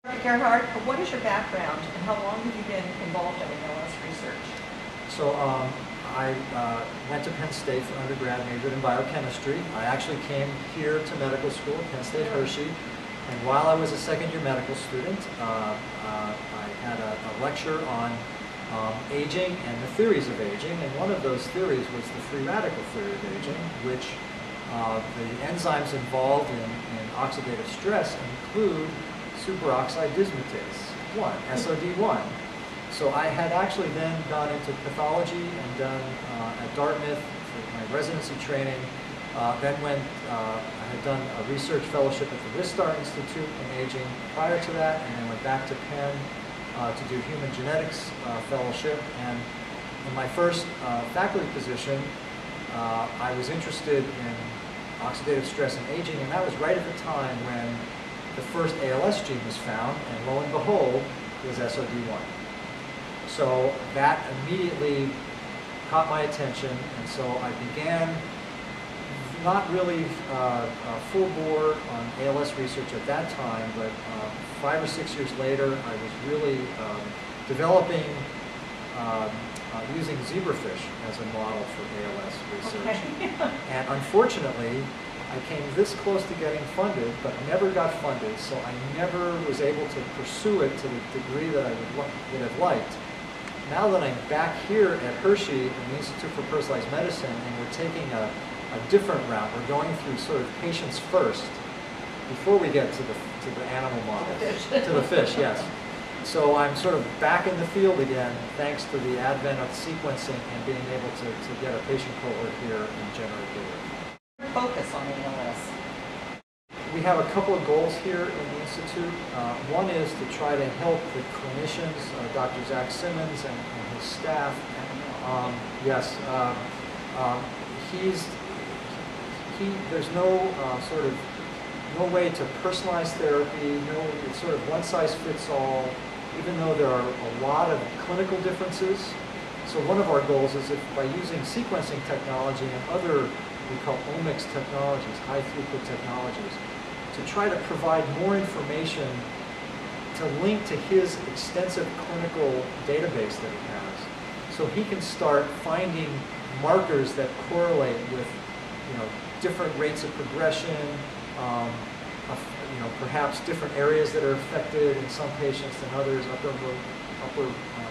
Gerhard, what is your background and how long have you been involved in ALS research? So I went to Penn State for undergrad, majored in biochemistry. I actually came here to medical school at Penn State Hershey, and while I was a second-year medical student, I had a lecture on aging and the theories of aging, and one of those theories was the free radical theory of aging, which the enzymes involved in oxidative stress include superoxide dismutase 1, SOD1. So I had actually then gone into pathology and done at Dartmouth for my residency training. Then I had done a research fellowship at the Wistar Institute in aging prior to that, and then went back to Penn to do human genetics fellowship. And in my first faculty position, I was interested in oxidative stress and aging, and that was right at the time when the first ALS gene was found, and lo and behold, it was SOD1. So that immediately caught my attention, and so I began not really full bore on ALS research at that time, but 5 or 6 years later, I was really developing using zebrafish as a model for ALS research. Okay. And unfortunately, I came this close to getting funded, but never got funded, so I never was able to pursue it to the degree that I would have liked. Now that I'm back here at Hershey in the Institute for Personalized Medicine, and we're taking a different route, we're going through sort of patients first, before we get to the animal models. To the fish, yes. So I'm sort of back in the field again, thanks to the advent of sequencing and being able to get a patient cohort here and generate data. Focus on ALS. We have a couple of goals here in the Institute. One is to try to help the clinicians, Dr. Zach Simmons and his staff. Yes, there's no no way to personalize therapy, it's sort of one size fits all, even though there are a lot of clinical differences. So one of our goals is if by using sequencing technology and other we call omics technologies, high throughput technologies, to try to provide more information to link to his extensive clinical database that he has. So he can start finding markers that correlate with different rates of progression, perhaps different areas that are affected in some patients than others, upper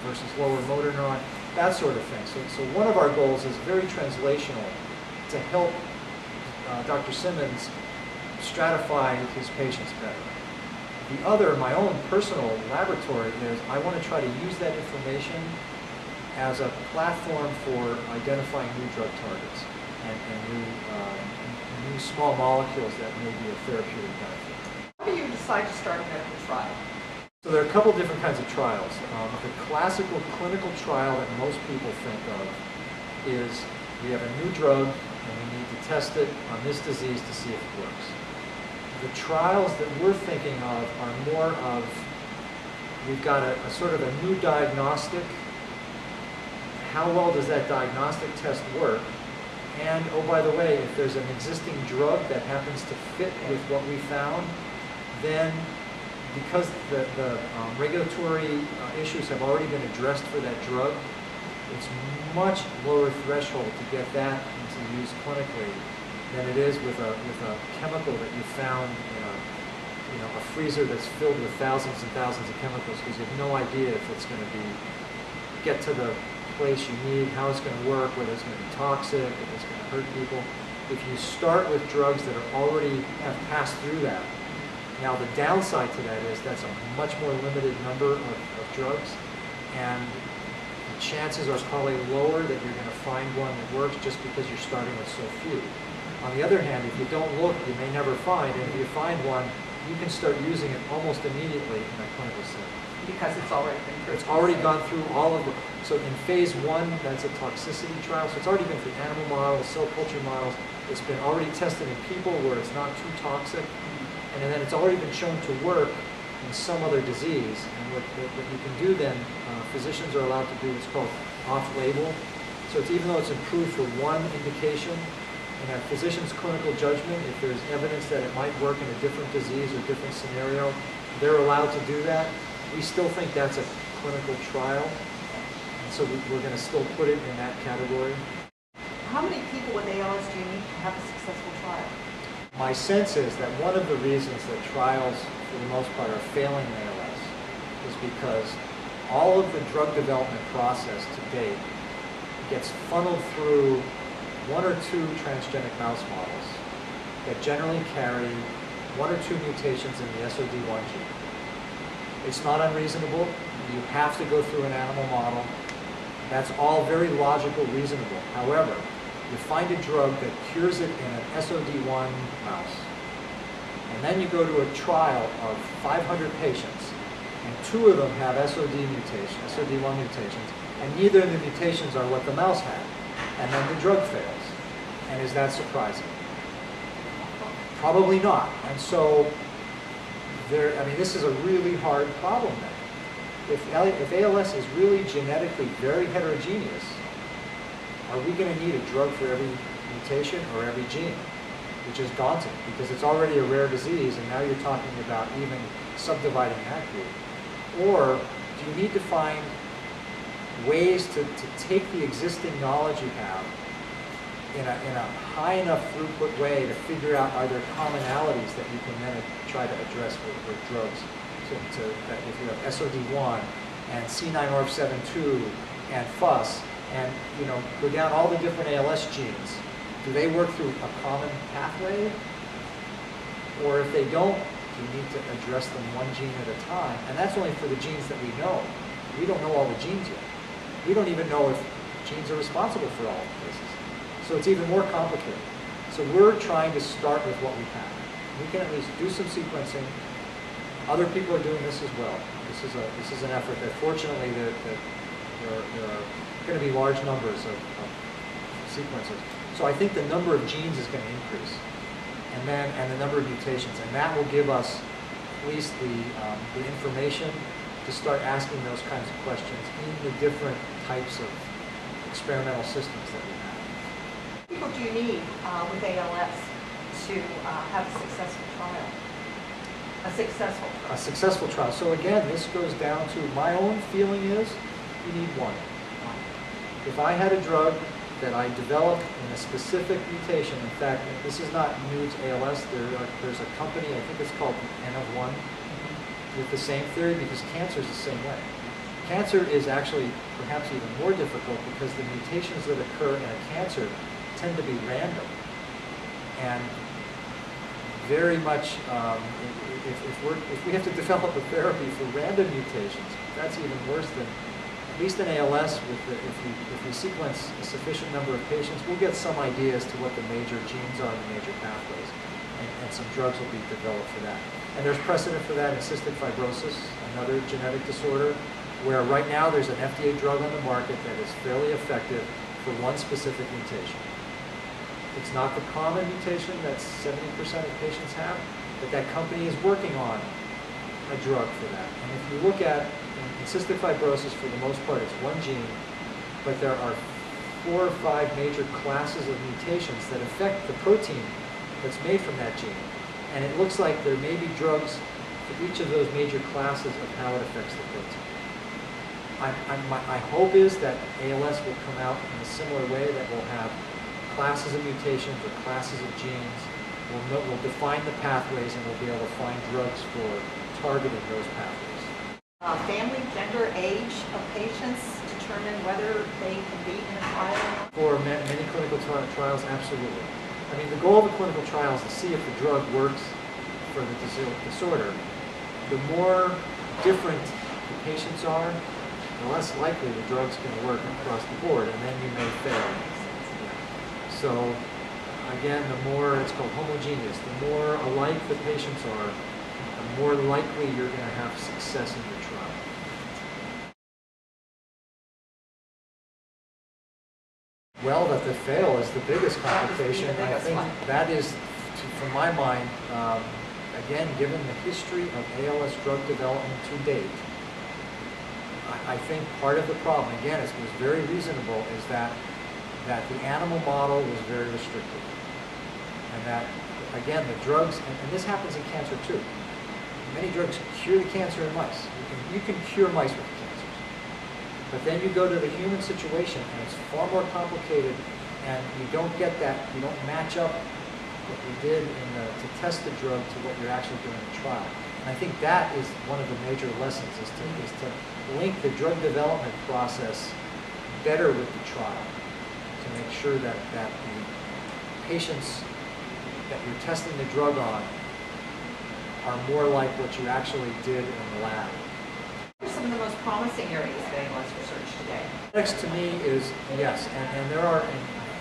versus lower motor neuron, that sort of thing. So one of our goals is very translational, to help Dr. Simmons stratify his patients better. The other, my own personal laboratory, is I want to try to use that information as a platform for identifying new drug targets and new small molecules that may be of therapeutic benefit. How do you decide to start a medical trial? So there are a couple different kinds of trials. The classical clinical trial that most people think of is we have a new drug and we need to test it on this disease to see if it works. The trials that we're thinking of are more of, we've got a sort of a new diagnostic. How well does that diagnostic test work? And, oh, by the way, if there's an existing drug that happens to fit with what we found, then because the regulatory issues have already been addressed for that drug, it's much lower threshold to get that into use clinically than it is with a chemical that you found in a freezer that's filled with thousands and thousands of chemicals, because you have no idea if it's going to get to the place you need, how it's going to work, whether it's going to be toxic, if it's going to hurt people. If you start with drugs that are already have passed through that, now the downside to that is that's a much more limited number of drugs, and the chances are probably lower that you're going to find one that works just because you're starting with so few. On the other hand, if you don't look, you may never find, and if you find one, you can start using it almost immediately in a clinical setting. Because it's already been through. It's already gone through all of the, so in phase 1, that's a toxicity trial, so it's already been through animal models, cell culture models, it's been already tested in people where it's not too toxic, and then it's already been shown to work in some other disease. And what you can do then, physicians are allowed to do what's called off-label. So it's, even though it's approved for one indication, in a physician's clinical judgment, if there's evidence that it might work in a different disease or different scenario, they're allowed to do that. We still think that's a clinical trial, and so we're going to still put it in that category. How many people with ALS do you need to have a successful trial? My sense is that one of the reasons that trials, for the most part, are failing in ALS is because all of the drug development process to date gets funneled through one or two transgenic mouse models that generally carry one or two mutations in the SOD1 gene. It's not unreasonable. You have to go through an animal model. That's all very logical, reasonable. However, you find a drug that cures it in an SOD1 mouse, and then you go to a trial of 500 patients, and 2 of them have SOD1 mutations, and neither of the mutations are what the mouse had, and then the drug fails. And is that surprising? Probably not. And so, this is a really hard problem then. If ALS is really genetically very heterogeneous, are we going to need a drug for every mutation or every gene? Which is daunting, because it's already a rare disease, and now you're talking about even subdividing that group. Or do you need to find ways to take the existing knowledge you have in a high enough throughput way to figure out, are there commonalities that you can then try to address with drugs, that if you have SOD1 and C9orf72 and FUS, and go down all the different ALS genes, do they work through a common pathway? Or if they don't, do you need to address them one gene at a time? And that's only for the genes that we know. We don't know all the genes yet. We don't even know if genes are responsible for all the cases. So it's even more complicated. So we're trying to start with what we have. We can at least do some sequencing. Other people are doing this as well. This is an effort that fortunately there are going to be large numbers of sequences. So I think the number of genes is going to increase, and the number of mutations, and that will give us at least the information to start asking those kinds of questions in the different types of experimental systems that we have. What people do you need with ALS to have a successful trial? A successful trial. So again, this goes down to, my own feeling is you need one. If I had a drug that I developed in a specific mutation, in fact, this is not new to ALS, there's a company, I think it's called N of 1, with the same theory, because cancer is the same way. Cancer is actually perhaps even more difficult because the mutations that occur in a cancer tend to be random. And very much, if we have to develop a therapy for random mutations, that's even worse than, at least in ALS, if we sequence a sufficient number of patients, we'll get some idea as to what the major genes are, the major pathways, and some drugs will be developed for that. And there's precedent for that in cystic fibrosis, another genetic disorder, where right now there's an FDA drug on the market that is fairly effective for one specific mutation. It's not the common mutation that 70% of patients have, but that company is working on a drug for that. And if you look at, in cystic fibrosis, for the most part, it's one gene, but there are 4 or 5 major classes of mutations that affect the protein that's made from that gene. And it looks like there may be drugs for each of those major classes of how it affects the protein. My hope is that ALS will come out in a similar way, that we'll have classes of mutations or classes of genes. We'll define the pathways, and we'll be able to find drugs for targeting those pathways. Family, gender, age of patients determine whether they can be in a trial or not? For many clinical trials, absolutely. I mean, the goal of a clinical trial is to see if the drug works for the disorder. The more different the patients are, the less likely the drug's going to work across the board, and then you may fail. So, again, the more, it's called homogeneous, the more alike the patients are, the more likely you're going to have success in your trial. Well, that they fail is the biggest complication. I think that is, from my mind, again, given the history of ALS drug development to date, I think part of the problem, again, it was very reasonable, is that the animal model was very restricted. and that, again, the drugs, and this happens in cancer too. Many drugs cure the cancer in mice. You can cure mice with cancers. But then you go to the human situation, and it's far more complicated, and you don't get that, you don't match up what you did to test the drug to what you're actually doing in the trial. And I think that is one of the major lessons, is to link the drug development process better with the trial, to make sure that the patients that you're testing the drug on are more like what you actually did in the lab. What are some of the most promising areas of ALS research today? Next to me is, yes, and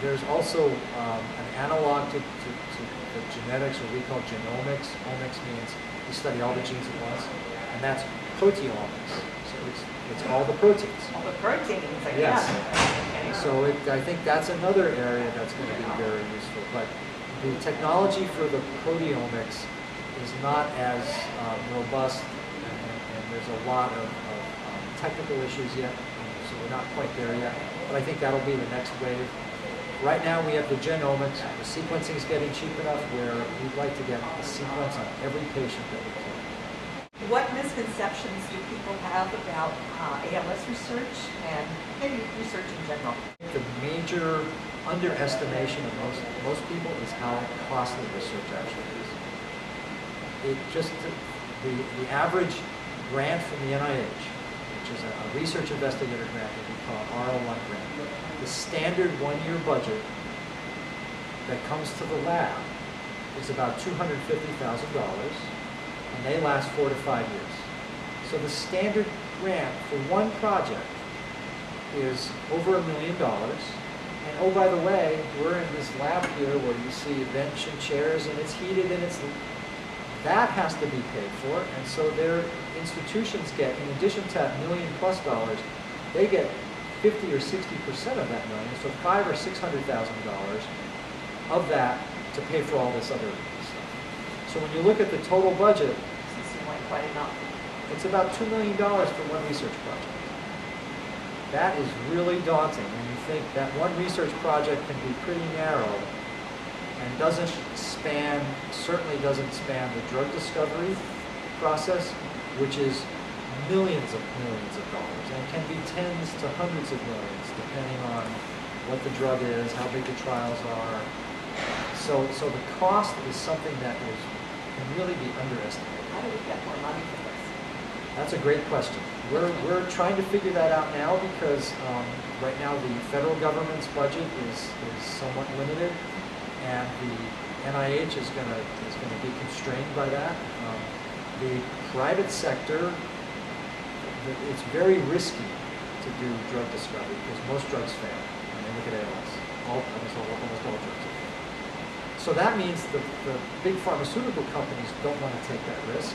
there's also an analog to the genetics, or we call genomics. Omics means you study all the genes at once, and that's proteomics. So it's all the proteins. All the proteins, I Yes. guess. Okay. So I think that's another area that's going to be very useful. But the technology for the proteomics is not as robust, and there's a lot of technical issues yet, so we're not quite there yet. But I think that'll be the next wave. Right now we have the genomics. The sequencing is getting cheap enough where we'd like to get a sequence on every patient that we can. What misconceptions do people have about ALS research and maybe research in general? The major underestimation of most people is how costly research actually is. The average grant from the NIH, which is a research investigator grant that we call an R01 grant, the standard one-year budget that comes to the lab is about $250,000, and they last 4 to 5 years. So the standard grant for one project is over $1 million. And oh, by the way, we're in this lab here where you see a bench and chairs, and it's heated, and that has to be paid for. And so their institutions get, in addition to $1 million+ they get 50 or 60% of that million, so $500,000 or $600,000 of that to pay for all this other stuff. So when you look at the total budget, Doesn't seem like quite enough. it's about $2 million for one research project. That is really daunting when you think that one research project can be pretty narrow and certainly doesn't span the drug discovery process, which is millions of dollars, and it can be tens to hundreds of millions depending on what the drug is, how big the trials are. So the cost is something that can really be underestimated. How do we get more money for this? That's a great question. We're trying to figure that out now because right now the federal government's budget is somewhat limited, and the NIH is going to be constrained by that. The private sector, it's very risky to do drug discovery because most drugs fail. I mean, look at ALS. Almost all drugs fail. So that means the big pharmaceutical companies don't want to take that risk.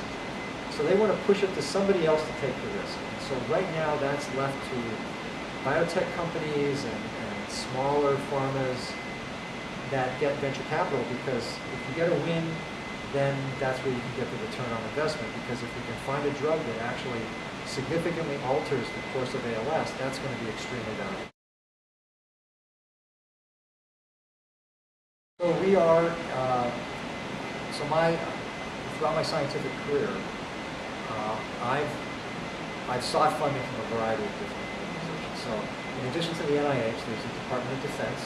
So they want to push it to somebody else to take the risk. And so right now that's left to biotech companies and smaller pharmas that get venture capital, because if you get a win, then that's where you can get the return on investment. Because if you can find a drug that actually significantly alters the course of ALS, that's going to be extremely valuable. So we are, throughout my scientific career, I've sought funding from a variety of different organizations. So in addition to the NIH, there's the Department of Defense.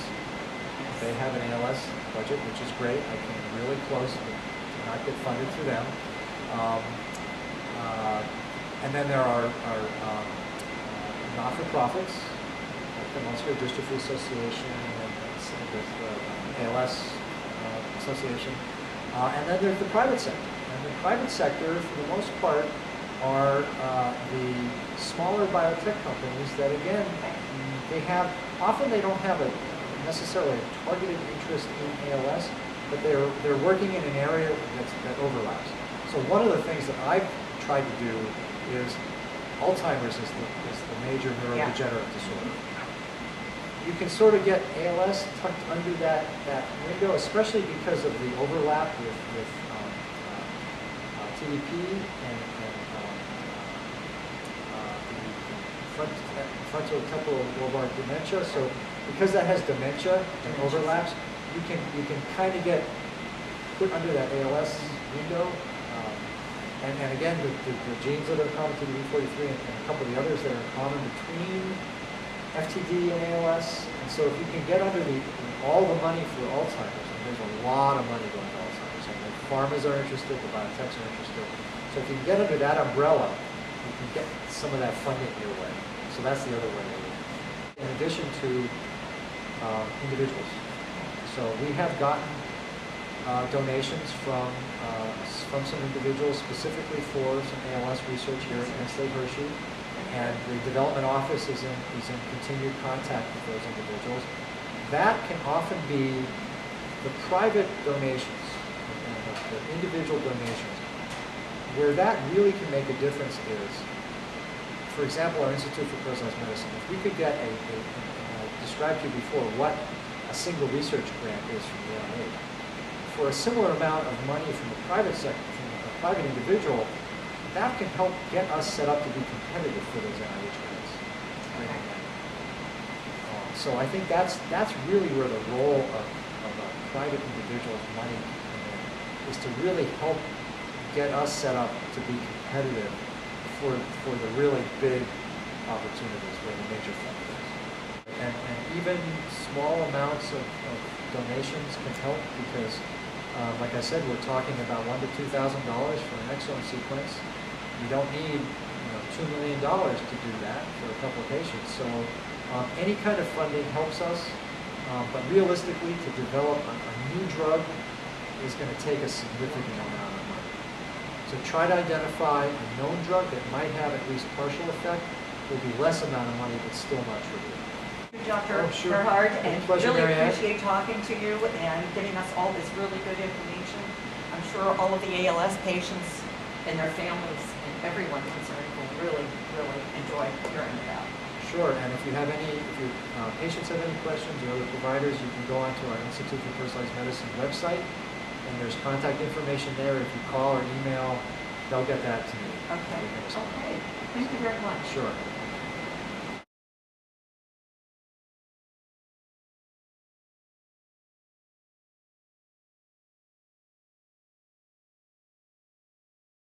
They have an ALS budget, which is great. I came really close to not get funded through them. And then there are not-for-profits, like the Muscular Dystrophy Association and the ALS Association. And then there's the private sector. And the private sector, for the most part, are the smaller biotech companies that, again, often they don't have necessarily a targeted interest in ALS, but they're working in an area that overlaps. So one of the things that I've tried to do is Alzheimer's is the major neurodegenerative disorder. You can sort of get ALS tucked under that window, especially because of the overlap with TDP and the frontotemporal lobar dementia. So because that has dementia and overlaps, you can kind of get put under that ALS window. And again, the genes that are common to the V43 and a couple of the others that are common between FTD and ALS. And so if you can get under all the money for Alzheimer's, and there's a lot of money going to Alzheimer's, and the pharmas are interested, the biotechs are interested. So if you can get under that umbrella, you can get some of that funding your way. So that's the other way. In addition to individuals. So we have gotten donations from some individuals specifically for some ALS research here at Penn State Hershey, and the development office is in continued contact with those individuals. That can often be the private donations, the individual donations. Where that really can make a difference is, for example, our Institute for Personalized Medicine. If we could get I described to you before what a single research grant is from the NIH. For a similar amount of money from the private sector, from a private individual, that can help get us set up to be competitive for those NIH grants. So I think that's really where the role of a private individual's money is to really help get us set up to be competitive for the really big opportunities where the major fund is. And even small amounts of donations can help because, like I said, we're talking about $1,000 to $2,000 for an exome sequence. You don't need $2 million to do that for a couple of patients. So any kind of funding helps us, but realistically, to develop a new drug is going to take a significant amount of money. To try to identify a known drug that might have at least partial effect will be less amount of money, but still not trivial. Dr. Sure. Gerhard, and Pleasure, really Maryann. appreciate talking to you and giving us all this really good information. I'm sure all of the ALS patients and their families and everyone concerned will really, really enjoy hearing about. Sure, and if your patients have any questions or other providers, you can go onto our Institute for Personalized Medicine website, and there's contact information there. If you call or email, they'll get that to me. Okay. Okay. Thank you very much. Sure.